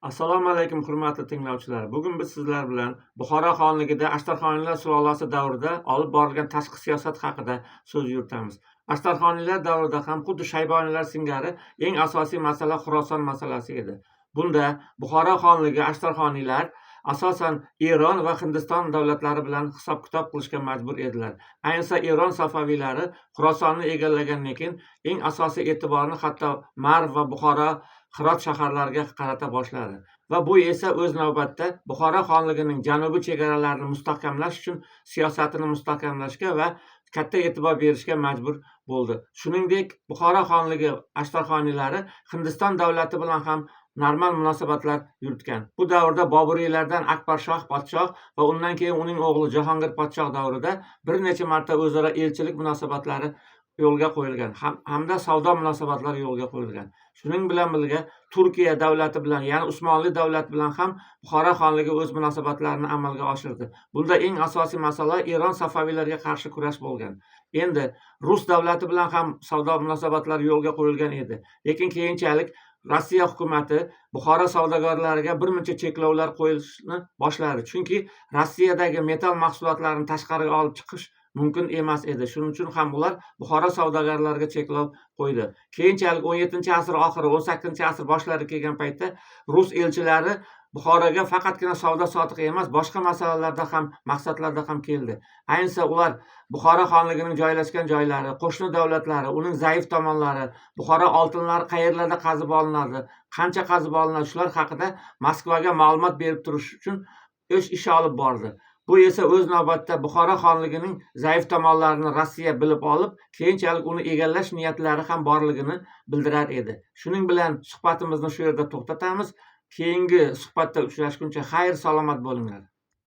Assalomu alaykum, hurmatli tinglovchilar. Bugun biz sizlar bilan Buxoro xonligida Ashtarxoniylar sulolasi davrida olib borilgan tashqi siyosat haqida so'z yuritamiz. Ashtarxoniylar davrida ham xuddi Shayboniylar singari eng asosiy masala Xuroson masalasi edi. Bunda Buxoro xonligi Ashtarxoniylar asosan Eron va Hindiston davlatlari bilan hisob-kitob qilishga majbur edilar. Ayniqsa Eron safaviylari Xurosonni egallagandan keyin eng asosiy e'tiborni hatto Marv va Buxoro Hirot shaharlariga qarata boshladi va bu esa o'z navbatida Buxoro xonligining janubiy chegaralarini mustahkamlash uchun siyosatini mustahkamlashga va katta e'tibor berishga majbur bo'ldi. Shuningdek, Buxoro xonligi Ashtarxoniylari Hindiston davlati bilan ham normal munosabatlar yuritgan. Bu davrda Boburiylardan Akbarshoh podshoh va undan keyin uning o'g'li Jahongir podshoh davrida bir necha marta o'zaro elchilik munosabatlari yo'lga qo'yilgan hamda savdo munosabatlari yo'lga qo'yilgan. Shuning bilan birga Turkiya davlati bilan, ya'ni Usmonli davlati bilan ham Buxoro xonligi o'z munosabatlarini amalga oshirdi. Bunda eng asosiy masala Eron safaviylarga qarshi kurash bo'lgan. Endi Rus davlati bilan ham savdo munosabatlari yo'lga qo'yilgan edi. Lekin keyinchalik Rossiya hukumati Buxoro savdogarlariga bir muncha cheklovlar qo'yishni boshladi. Chunki Rossiyadagi metal mahsulotlarini tashqariga olib chiqish mumkin emas edi. Shuning uchun ham ular Buxoro savdogarlariga cheklov qo'ydi. Keyinchalik 17-asr oxiri, 18-asr boshlariga kelgan paytda rus elchilari Buxoroga faqatgina savdo-sotiq emas, boshqa masalalarda ham, maqsadlarda ham keldi. Ayniqsa ular Buxoro xonligining joylashgan joylari, qo'shni davlatlari, uning zaif tomonlari, Buxoro oltinlari qayerlarda qazib olinadi, qancha qazib olinadi, shular haqida Moskvaga ma'lumot berib turish uchun ish olib bordi. Bu esa o'z navbatida Buxoro xonligining zaif tomonlarini Rossiya bilib olib, keyinchalik uni egallash niyatlari ham borligini bildirar edi. Shuning bilan suhbatimizni shu yerda to'xtatamiz. Keyingi suhbatda uchrashguncha xayr, salomat bo'linglar.